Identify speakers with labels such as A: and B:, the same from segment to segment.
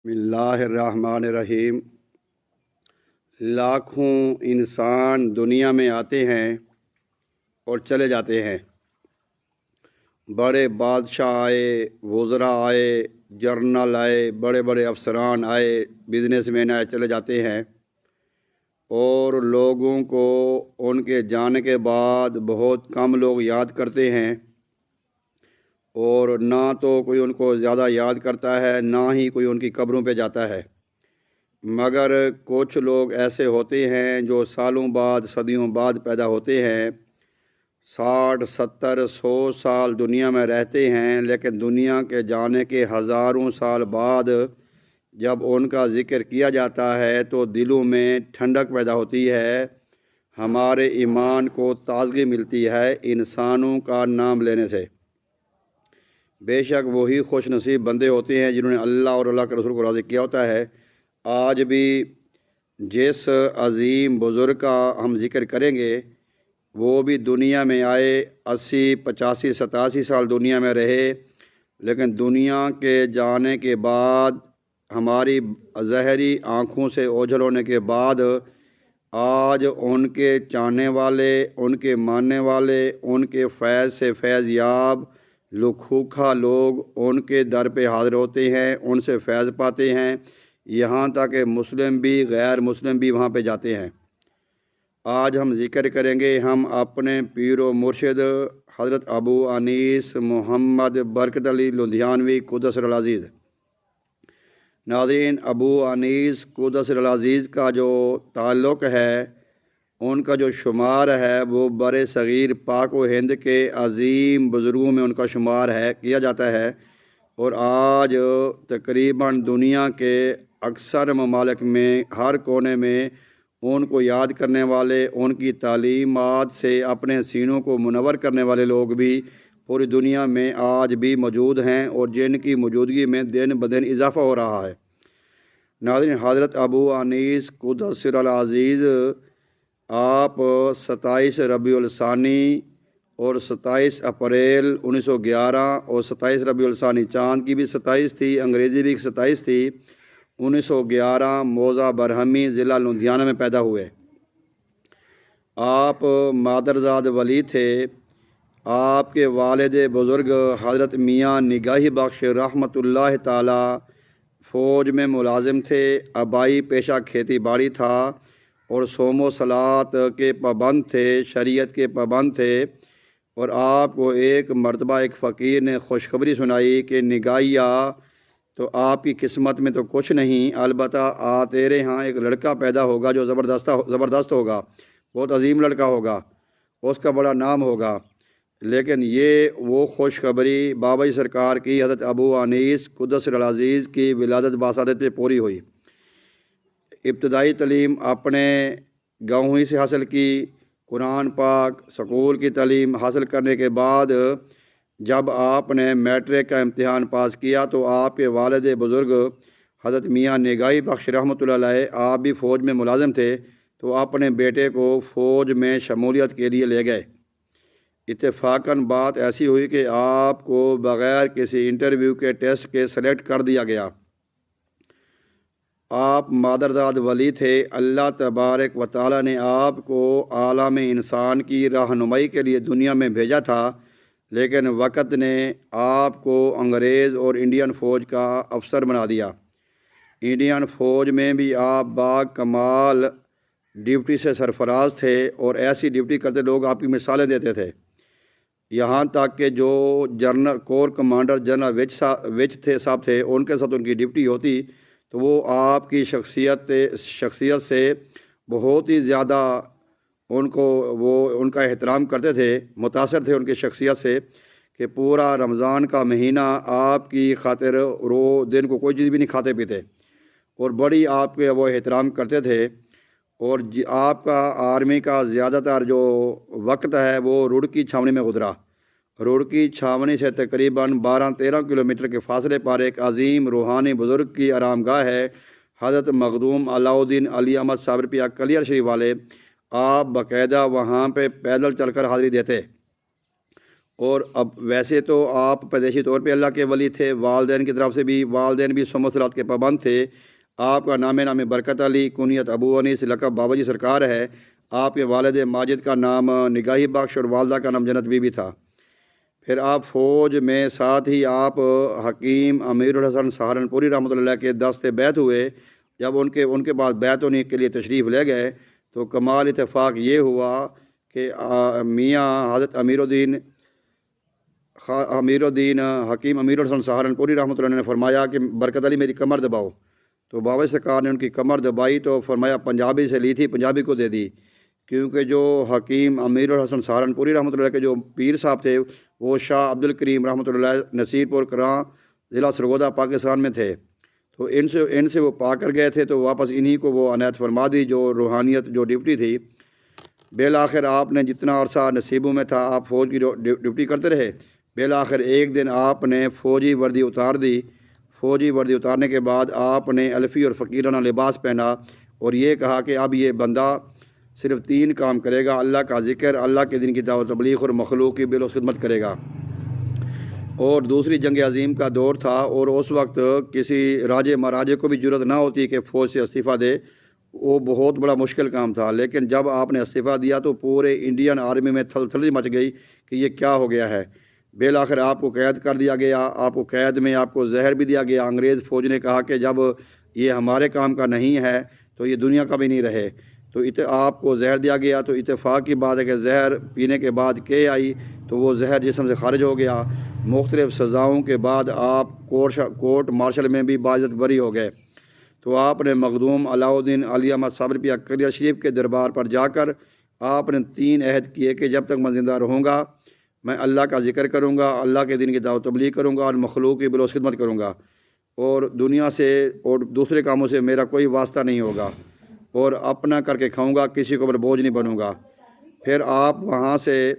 A: بسم الرحمن الرحیم۔ لاکھوں انسان دنیا میں آتے ہیں اور چلے جاتے ہیں۔ بڑے بادشاہ آئے، وزراء آئے، جرنل آئے، بڑے بڑے افسران آئے، بزنس مین آئے، چلے جاتے ہیں، اور لوگوں کو ان کے جانے کے بعد بہت کم لوگ یاد کرتے ہیں، اور نہ تو کوئی ان کو زیادہ یاد کرتا ہے، نہ ہی کوئی ان کی قبروں پہ جاتا ہے۔ مگر کچھ لوگ ایسے ہوتے ہیں جو سالوں بعد، صدیوں بعد پیدا ہوتے ہیں، 60، 70، 100 سال دنیا میں رہتے ہیں، لیکن دنیا کے جانے کے ہزاروں سال بعد جب ان کا ذکر کیا جاتا ہے تو دلوں میں ٹھنڈک پیدا ہوتی ہے، ہمارے ایمان کو تازگی ملتی ہے انسانوں کا نام لینے سے۔ بے شک وہی خوش نصیب بندے ہوتے ہیں جنہوں نے اللہ اور اللہ کے رسول کو راضی کیا ہوتا ہے۔ آج بھی جس عظیم بزرگ کا ہم ذکر کریں گے، وہ بھی دنیا میں آئے، 80، 85، 87 سال دنیا میں رہے، لیکن دنیا کے جانے کے بعد، ہماری ظاہری آنکھوں سے اوجھل ہونے کے بعد، آج ان کے چاہنے والے، ان کے ماننے والے، ان کے فیض سے فیض یاب لکھوکھا لوگ ان کے در پہ حاضر ہوتے ہیں، ان سے فیض پاتے ہیں، یہاں تک کہ مسلم بھی، غیر مسلم بھی وہاں پہ جاتے ہیں۔ آج ہم ذکر کریں گے ہم اپنے پیر و مرشد حضرت ابو انیس محمد برکت علی لدھیانوی قدس سر العزیز۔ ناظرین، ابو انیس قدس سر العزیز کا جو تعلق ہے، ان کا جو شمار ہے، وہ بر صغیر پاک و ہند کے عظیم بزرگوں میں ان کا شمار ہے، کیا جاتا ہے، اور آج تقریباً دنیا کے اکثر ممالک میں، ہر کونے میں ان کو یاد کرنے والے، ان کی تعلیمات سے اپنے سینوں کو منور کرنے والے لوگ بھی پوری دنیا میں آج بھی موجود ہیں، اور جن کی موجودگی میں دن بدن اضافہ ہو رہا ہے۔ ناظرین، حضرت ابو انیس قدس سر العزیز آپ 27 ربیع الثانی اور 27 اپریل 1911 اور 27 ربیع الثانی، چاند کی بھی 27 تھی، انگریزی بھی 27 تھی، 1911 موضع برہمی، ضلع لدھیانہ میں پیدا ہوئے۔ آپ مادرزاد ولی تھے۔ آپ کے والد بزرگ حضرت میاں نگاہی بخش رحمۃ اللہ تعالی فوج میں ملازم تھے۔ آبائی پیشہ کھیتی باڑی تھا، اور صوم و صلات کے پابند تھے، شریعت کے پابند تھے، اور آپ کو ایک مرتبہ ایک فقیر نے خوشخبری سنائی کہ نگاہیا، تو آپ کی قسمت میں تو کچھ نہیں، البتہ تیرے ہاں ایک لڑکا پیدا ہوگا جو زبردست ہوگا، بہت عظیم لڑکا ہوگا، اس کا بڑا نام ہوگا۔ لیکن یہ وہ خوشخبری بابا سرکار کی حضرت ابو انیس قدس سر العزیز کی ولادت باسعادت پہ پوری ہوئی۔ ابتدائی تعلیم اپنے گاؤں ہی سے حاصل کی۔ قرآن پاک سکول کی تعلیم حاصل کرنے کے بعد جب آپ نے میٹرک کا امتحان پاس کیا تو آپ کے والد بزرگ حضرت میاں نگاہی بخش رحمۃ اللہ علیہ، آپ بھی فوج میں ملازم تھے، تو اپنے بیٹے کو فوج میں شمولیت کے لیے لے گئے۔ اتفاقاً بات ایسی ہوئی کہ آپ کو بغیر کسی انٹرویو کے، ٹیسٹ کے سلیکٹ کر دیا گیا۔ آپ مادرزاد ولی تھے۔ اللہ تبارک و تعالیٰ نے آپ کو عالم انسان کی رہنمائی کے لیے دنیا میں بھیجا تھا، لیکن وقت نے آپ کو انگریز اور انڈین فوج کا افسر بنا دیا۔ انڈین فوج میں بھی آپ با کمال ڈیوٹی سے سرفراز تھے، اور ایسی ڈیوٹی کرتے لوگ آپ کی مثالیں دیتے تھے، یہاں تک کہ جو جنرل کور کمانڈر جنرل وچ صاحب تھے، ان کے ساتھ ان کی ڈیوٹی ہوتی تو وہ آپ کی شخصیت سے بہت ہی زیادہ ان کا احترام کرتے تھے، متاثر تھے ان کی شخصیت سے، کہ پورا رمضان کا مہینہ آپ کی خاطر دن کو کوئی چیز بھی نہیں کھاتے پیتے، اور بڑی آپ کے وہ احترام کرتے تھے۔ اور آپ کا آرمی کا زیادہ تر جو وقت ہے وہ رڑکی چھاونی میں گزرا۔ رڑکی چھاونی سے تقریباً 12-13 کلومیٹر کے فاصلے پر ایک عظیم روحانی بزرگ کی آرام گاہ ہے، حضرت مخدوم علاؤ الدین علی احمد صابر کلیئر شریف والے۔ آپ باقاعدہ وہاں پہ پیدل چل کر حاضری دیتے، اور اب ویسے تو آپ پیدائشی طور پہ اللہ کے ولی تھے، والدین کی طرف سے بھی والدین بھی صوم و صلات کے پابند تھے۔ آپ کا نام برکت علی، کنیت ابو انیس، لقب بابا جی سرکار ہے۔ آپ کے والد ماجد کا نام نگاہی بخش اور والدہ کا نام جنت بی بی تھا۔ پھر آپ فوج میں ساتھ ہی آپ حکیم امیر الحسن سہارنپوری رحمۃ اللہ علیہ کے دست بیعت ہوئے۔ جب ان کے بعد بیعت ہونے کے لیے تشریف لے گئے تو کمال اتفاق یہ ہوا کہ میاں حضرت امیر الدین حکیم امیر الحسن سہارنپوری رحمۃ اللہ علیہ نے فرمایا کہ برکت علی میری کمر دباؤ۔ تو بابا سرکار نے ان کی کمر دبائی تو فرمایا پنجابی سے لی تھی، پنجابی کو دے دی، کیونکہ جو حکیم امیر الحسن سہارنپوری رحمۃ اللہ کے جو پیر صاحب تھے وہ شاہ عبد الکریم رحمۃ اللہ نصیر پور کراں ضلع سرگودا پاکستان میں تھے۔ تو ان سے وہ پا کر گئے تھے تو واپس انہی کو وہ عنایت فرما دی جو روحانیت جو ڈپٹی تھی۔ بالآخر آپ نے جتنا عرصہ نصیبوں میں تھا آپ فوج کی ڈپٹی کرتے رہے۔ بالآخر ایک دن آپ نے فوجی وردی اتار دی۔ فوجی وردی اتارنے کے بعد آپ نے الفی اور فقیرانہ لباس پہنا اور یہ کہا کہ اب یہ بندہ صرف 3 کام کرے گا، اللہ کا ذکر، اللہ کے دین کی دعوت تبلیغ اور مخلوق کی بل خدمت کرے گا۔ اور دوسری جنگ عظیم کا دور تھا اور اس وقت کسی راجے مہاراجے کو بھی جرت نہ ہوتی کہ فوج سے استعفیٰ دے، وہ بہت بڑا مشکل کام تھا۔ لیکن جب آپ نے استعفیٰ دیا تو پورے انڈین آرمی میں تھلتھلی مچ گئی کہ یہ کیا ہو گیا ہے۔ بالآخر آپ کو قید کر دیا گیا۔ آپ کو قید میں آپ کو زہر بھی دیا گیا۔ انگریز فوج نے کہا کہ جب یہ ہمارے کام کا نہیں ہے تو یہ دنیا کا بھی نہیں رہے، تو آپ کو زہر دیا گیا۔ تو اتفاق کی بات ہے کہ زہر پینے کے بعد کے آئی تو وہ زہر جسم سے خارج ہو گیا۔ مختلف سزاؤں کے بعد آپ کورٹ مارشل میں بھی باعزت بری ہو گئے۔ تو آپ نے مخدوم علاؤدین علی احمد صابری کلیہ شریف کے دربار پر جا کر آپ نے 3 عہد کیے کہ جب تک میں زندہ رہوں گا میں اللہ کا ذکر کروں گا، اللہ کے دین کی دعوت تبلیغ کروں گا اور مخلوق کی بلوث خدمت کروں گا، اور دنیا سے اور دوسرے کاموں سے میرا کوئی واسطہ نہیں ہوگا، اور اپنا کر کے کھاؤں گا، کسی کو پر بوجھ نہیں بنوں گا۔ پھر آپ وہاں سے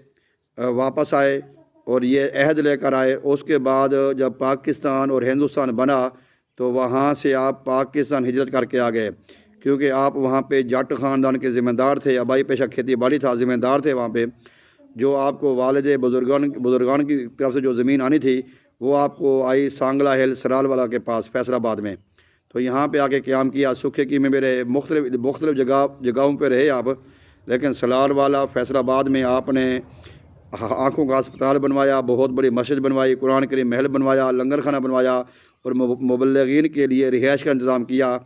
A: واپس آئے اور یہ عہد لے کر آئے۔ اس کے بعد جب پاکستان اور ہندوستان بنا تو وہاں سے آپ پاکستان ہجرت کر کے آ گئے، کیونکہ آپ وہاں پہ جٹ خاندان کے ذمہ دار تھے، آبائی پیشہ کھیتی باڑی تھا، ذمہ دار تھے وہاں پہ۔ جو آپ کو والد بزرگان کی طرف سے جو زمین آنی تھی وہ آپ کو آئی سانگلہ ہل سرال والا کے پاس فیصل آباد میں۔ تو یہاں پہ آ کے قیام کیا، سکھے کی میں رہے، مختلف جگہوں پہ رہے آپ، لیکن سلال والا فیصل آباد میں آپ نے آنکھوں کا ہسپتال بنوایا، بہت بڑی مسجد بنوائی، قرآن کریم محل بنوایا، لنگر خانہ بنوایا اور مبلغین کے لیے رہائش کا انتظام کیا،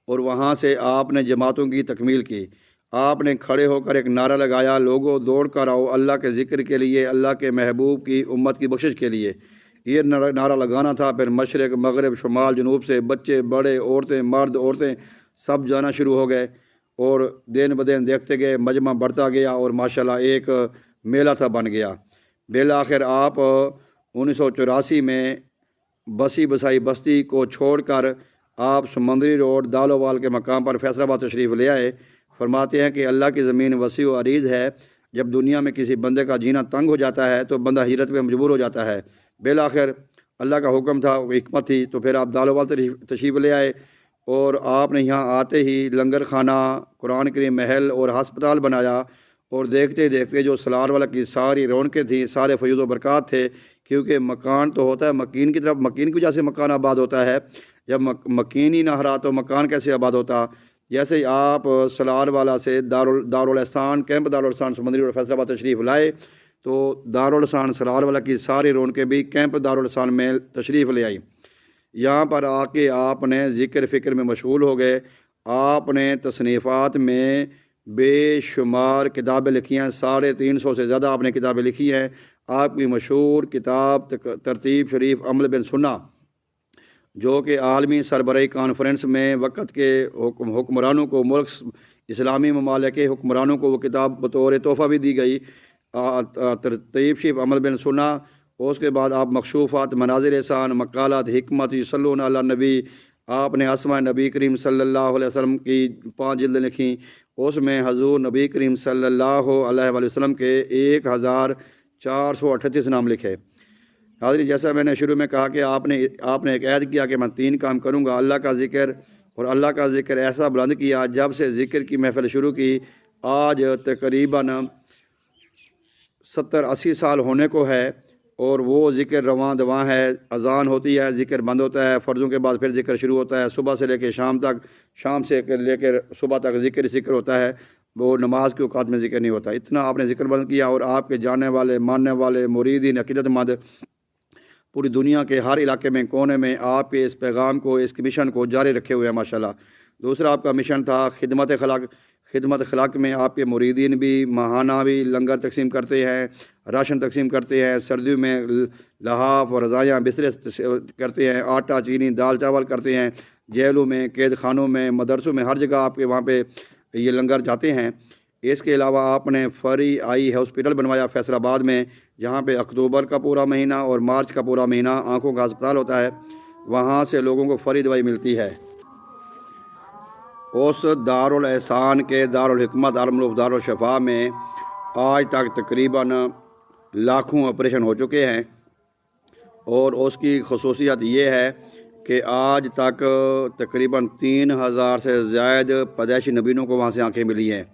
A: اور وہاں سے آپ نے جماعتوں کی تکمیل کی۔ آپ نے کھڑے ہو کر ایک نعرہ لگایا، لوگوں دوڑ کر آؤ اللہ کے ذکر کے لیے، اللہ کے محبوب کی امت کی بخشش کے لیے۔ یہ نعرہ لگانا تھا۔ پھر مشرق مغرب شمال جنوب سے بچے بڑے عورتیں مرد عورتیں سب جانا شروع ہو گئے، اور دن بدن دیکھتے گئے، مجمع بڑھتا گیا اور ماشاءاللہ ایک میلہ تھا بن گیا۔ بالآخر آپ 1984 میں بسی بسائی بستی کو چھوڑ کر آپ سمندری روڈ دالووال کے مقام پر فیصل آباد تشریف لے آئے۔ فرماتے ہیں کہ اللہ کی زمین وسیع و عریض ہے، جب دنیا میں کسی بندے کا جینا تنگ ہو جاتا ہے تو بندہ ہجرت میں مجبور ہو جاتا ہے۔ بالآخر اللہ کا حکم تھا، حکمت تھی، تو پھر آپ دالووال تشریف لے آئے، اور آپ نے یہاں آتے ہی لنگر خانہ، قرآن کریم محل اور ہسپتال بنایا، اور دیکھتے دیکھتے جو سلار والا کی ساری رونقیں تھیں، سارے فیوز و برکات تھے، کیونکہ مکان تو ہوتا ہے مکین کی طرف، مکین کی وجہ سے مکان آباد ہوتا ہے، جب مکین ہی نہ رہا تو مکان کیسے آباد ہوتا۔ جیسے ہی آپ سلار والا سے دارالحسان کیمپ دارالحسان سمندری اور فیصل آباد تشریف لائے تو دارالحسان سلار والا کی ساری رونقیں بھی کیمپ دارالحسان میں تشریف لے آئی۔ یہاں پر آ کے آپ نے ذکر فکر میں مشغول ہو گئے۔ آپ نے تصنیفات میں بے شمار کتابیں لکھی ہیں، 350 سے زیادہ آپ نے کتابیں لکھی ہیں۔ آپ کی مشہور کتاب ترتیب شریف عمل بن سنہ، جو کہ عالمی سربراہی کانفرنس میں وقت کے حکمرانوں کو، ملک اسلامی ممالک کے حکمرانوں کو وہ کتاب بطور تحفہ بھی دی گئی، ترتیب شریف عمل بن سنہ۔ اس کے بعد آپ مکشوفات، مناظر احسان، مقالات حکمت، یصلون علی النبی، آپ نے اسماء نبی کریم صلی اللہ علیہ وسلم کی 5 جلدیں لکھیں۔ اس میں حضور نبی کریم صلی اللہ علیہ وسلم کے 1438 نام لکھے۔ حاضرین، جیسا میں نے شروع میں کہا کہ آپ نے ایک عہد کیا کہ میں 3 کام کروں گا، اللہ کا ذکر، اور اللہ کا ذکر ایسا بلند کیا، جب سے ذکر کی محفل شروع کی آج تقریباً 70-80 سال ہونے کو ہے، اور وہ ذکر رواں دواں ہے۔ اذان ہوتی ہے، ذکر بند ہوتا ہے، فرضوں کے بعد پھر ذکر شروع ہوتا ہے، صبح سے لے کے شام تک، شام سے لے کے صبح تک ذکر ہوتا ہے، وہ نماز کے اوقات میں ذکر نہیں ہوتا۔ اتنا آپ نے ذکر بند کیا، اور آپ کے جاننے والے، ماننے والے، مریدین، عقیدت مند پوری دنیا کے ہر علاقے میں، کونے میں آپ کے اس پیغام کو، اس مشن کو جاری رکھے ہوئے ہیں ماشاءاللہ۔ دوسرا آپ کا مشن تھا خدمت خلق میں آپ کے مریدین بھی ماہانہ بھی لنگر تقسیم کرتے ہیں، راشن تقسیم کرتے ہیں، سردیوں میں لحاف اور رضائیاں بسترے کرتے ہیں، آٹا چینی دال چاول کرتے ہیں، جیلوں میں، قید خانوں میں، مدرسوں میں، ہر جگہ آپ کے وہاں پہ یہ لنگر جاتے ہیں۔ اس کے علاوہ آپ نے فری آئی ہاسپٹل بنوایا فیصل آباد میں، جہاں پہ اکتوبر کا پورا مہینہ اور مارچ کا پورا مہینہ آنکھوں کا ہسپتال ہوتا ہے، وہاں سے لوگوں کو فری دوائی ملتی ہے۔ اس دارالاحسان کے دارالحکمت عالم دارالشفا میں آج تک تقریباً لاکھوں آپریشن ہو چکے ہیں، اور اس کی خصوصیت یہ ہے کہ آج تک تقریباً 3000 سے زائد پیدائشی نبینوں کو وہاں سے آنکھیں ملی ہیں۔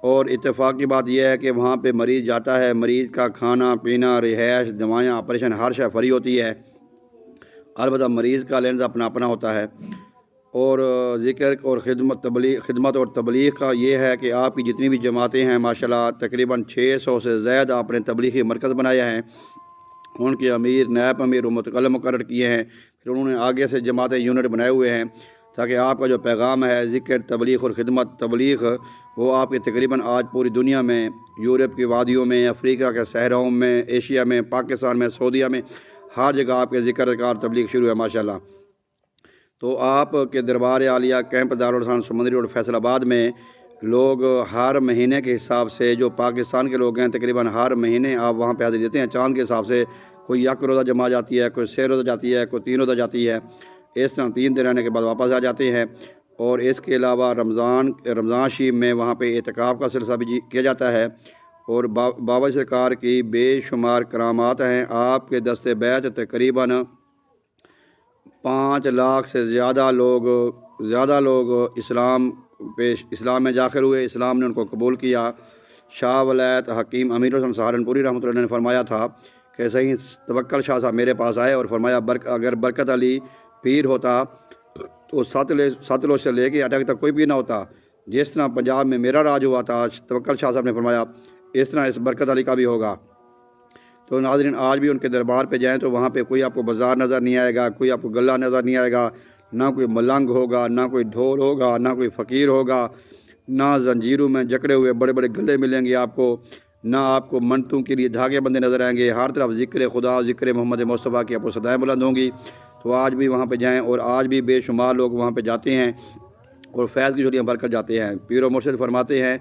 A: اور اتفاق کی بات یہ ہے کہ وہاں پہ مریض جاتا ہے، مریض کا کھانا پینا، رہائش، دوائیاں، آپریشن، ہر شے فری ہوتی ہے، البتہ مریض کا لینز اپنا اپنا ہوتا ہے۔ اور ذکر اور خدمت اور تبلیغ کا یہ ہے کہ آپ کی جتنی بھی جماعتیں ہیں ماشاءاللہ، تقریباً 600 سے زائد آپ نے تبلیغی مرکز بنائے ہیں، ان کے امیر، نائب امیر و متکلم مقرر کیے ہیں، پھر انہوں نے آگے سے جماعتیں یونٹ بنائے ہوئے ہیں، تاکہ آپ کا جو پیغام ہے ذکر، تبلیغ اور خدمت، تبلیغ، وہ آپ کے تقریباً آج پوری دنیا میں، یورپ کی وادیوں میں، افریقہ کے صحراؤں میں، ایشیا میں، پاکستان میں، سعودیہ میں، ہر جگہ آپ کے ذکر اذکار تبلیغ شروع ہے ماشاءاللہ۔ تو آپ کے دربار عالیہ کیمپ دارالحسان سمندری روڈ فیصل آباد میں لوگ ہر مہینے کے حساب سے، جو پاکستان کے لوگ ہیں تقریباً ہر مہینے آپ وہاں پہ حاضری دیتے ہیں، چاند کے حساب سے، کوئی 1 روزہ جمع جاتی ہے، کوئی 6 روزہ جاتی ہے، کوئی 3 روزہ جاتی ہے، اس طرح 3 دن رہنے کے بعد واپس آ جاتے ہیں۔ اور اس کے علاوہ رمضان شریف میں وہاں پہ اعتکاف کا سلسلہ بھی کیا جاتا ہے، اور بابا سرکار کی بے شمار کرامات ہیں۔ آپ کے دست بیت تقریباً 5 لاکھ سے زیادہ لوگ اسلام میں داخل ہوئے، اسلام نے ان کو قبول کیا۔ شاہ ولایت حکیم امیر حسن سہارنپوری رحمۃ اللہ نے فرمایا تھا کہ صحیح توکل شاہ صاحب میرے پاس آئے اور فرمایا اگر برکت علی پیر ہوتا تو ساتلوج سے لے کے اٹک تک کوئی پیر نہ ہوتا، جس طرح پنجاب میں میرا راج ہوا تھا، توکل شاہ صاحب نے فرمایا اس طرح اس برکت علی کا بھی ہوگا۔ تو ناظرین، آج بھی ان کے دربار پہ جائیں تو وہاں پہ کوئی آپ کو بازار نظر نہیں آئے گا، کوئی آپ کو گلہ نظر نہیں آئے گا، نہ کوئی ملنگ ہوگا، نہ کوئی ڈھول ہوگا، نہ کوئی فقیر ہوگا، نہ زنجیروں میں جکڑے ہوئے بڑے بڑے گلے ملیں گے آپ کو، نہ آپ کو منتوں کے لیے دھاگے بندے نظر آئیں گے، ہر طرف ذکر خدا، ذکر محمد مصطفیٰ کی آپ کو صدائیں بلند ہوں گی۔ تو آج بھی وہاں پہ جائیں، اور آج بھی بے شمار لوگ وہاں پہ جاتے ہیں اور فیض کی جھولیاں بھر کر جاتے ہیں۔ پیر و مرشد فرماتے ہیں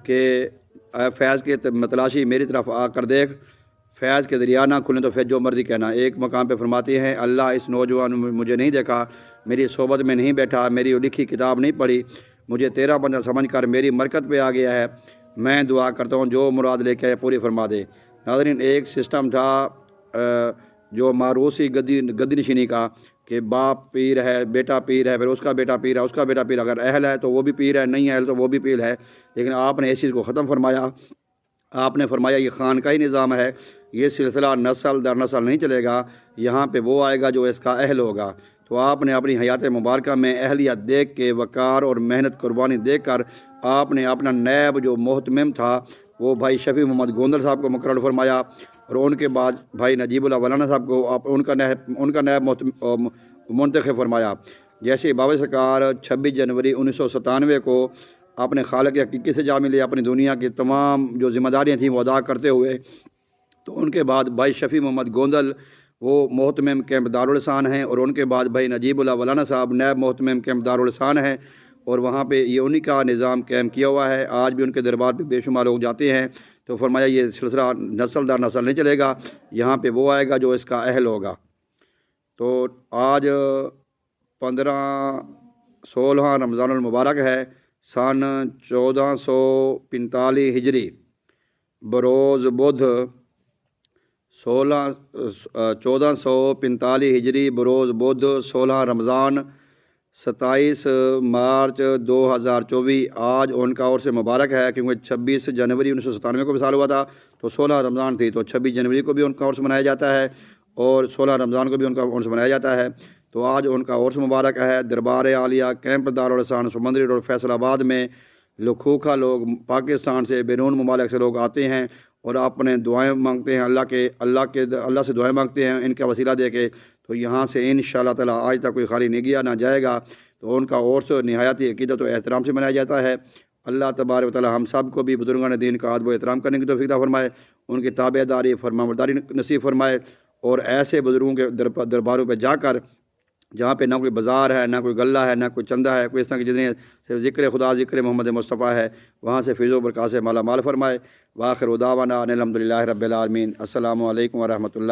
A: کہ اے فیض کے متلاشی میری طرف آ کر دیکھ، فیض کے دریا نہ کھلیں تو پھر جو مرضی کہنا۔ ایک مقام پہ فرماتے ہیں اللہ اس نوجوان مجھے نہیں دیکھا، میری صحبت میں نہیں بیٹھا، میری لکھی کتاب نہیں پڑھی، مجھے تیرا بندہ سمجھ کر میری مرکت پہ آ گیا ہے، میں دعا کرتا ہوں جو مراد لے کے پوری فرما دے۔ ناظرین، ایک سسٹم تھا جو معروسی گدی نشینی کا، کہ باپ پیر ہے، بیٹا پیر ہے، پھر اس کا بیٹا پیر ہے، اس کا بیٹا پیر، اگر اہل ہے تو وہ بھی پیر ہے، نہیں اہل تو وہ بھی پیر ہے۔ لیکن آپ نے اس چیز کو ختم فرمایا، آپ نے فرمایا یہ خانقاہی نظام ہے، یہ سلسلہ نسل در نسل نہیں چلے گا، یہاں پہ وہ آئے گا جو اس کا اہل ہوگا۔ تو آپ نے اپنی حیات مبارکہ میں اہلیت دیکھ کے، وقار اور محنت قربانی دیکھ کر، آپ نے اپنا نائب جو محتمم تھا وہ بھائی شفیع محمد گوندل صاحب کو مقرر فرمایا، اور ان کے بعد بھائی نجیب اللہ ولانا صاحب کو ان کا نائب منتخب فرمایا۔ جیسے بابا سرکار 26 جنوری 1997 کو اپنے خالق حقیقی سے جا ملے، اپنی دنیا کی تمام جو ذمہ داریاں تھیں وہ ادا کرتے ہوئے، تو ان کے بعد بھائی شفیع محمد گوندل وہ محتمم کیمپ دارالحسان ہیں، اور ان کے بعد بھائی نجیب اللہ ولانا صاحب نائب محتمم کیمپ دارالحسان ہیں، اور وہاں پہ یہ انہی کا نظام قائم کیا ہوا ہے۔ آج بھی ان کے دربار پہ بے شمار لوگ جاتے ہیں۔ تو فرمایا یہ سلسلہ نسل در نسل نہیں چلے گا، یہاں پہ وہ آئے گا جو اس کا اہل ہوگا۔ تو آج 16 رمضان المبارک ہے، سن 1445 ہجری، بروز بدھ 1445 ہجری بروز بدھ 16 رمضان 27 مارچ 2024۔ آج ان کا عرس مبارک ہے، کیونکہ 26 جنوری 1997 کو وصال ہوا تھا، تو 16 رمضان تھی تو 26 جنوری کو بھی ان کا عرس منایا جاتا ہے اور 16 رمضان کو بھی ان کا عرس منایا جاتا ہے۔ تو آج ان کا عرس مبارک ہے۔ دربار عالیہ کیمپ دارالحسان سمندری روڈ فیصل آباد میں لکھوکھا لوگ پاکستان سے بیرون ممالک سے لوگ آتے ہیں اور اپنے دعائیں مانگتے ہیں، اللہ سے دعائیں مانگتے ہیں ان کا وسیلہ دے کے۔ تو یہاں سے انشاءاللہ تعالی آج تک کوئی خالی نہیں گیا نہ جائے گا۔ تو ان کا عرس نہایت عقیدت و احترام سے منایا جاتا ہے۔ اللہ تبارک و تعالی ہم سب کو بھی بزرگان دین کا ادب و احترام کرنے کی توفیق عطا فرمائے، ان کی تابع داری فرمانبرداری نصیب فرمائے، اور ایسے بزرگوں کے درباروں پہ جا کر جہاں پہ نہ کوئی بازار ہے، نہ کوئی غلہ ہے، نہ کوئی چندہ ہے، کوئی اس طرح کی چیزیں، صرف ذکر خدا، ذکر محمد مصطفیٰ ہے، وہاں سے فیض و برکات سے مالا مال فرمائے۔ وآخر دعوانا ان الحمد للہ رب العالمین۔ السلام علیکم ورحمۃ اللہ۔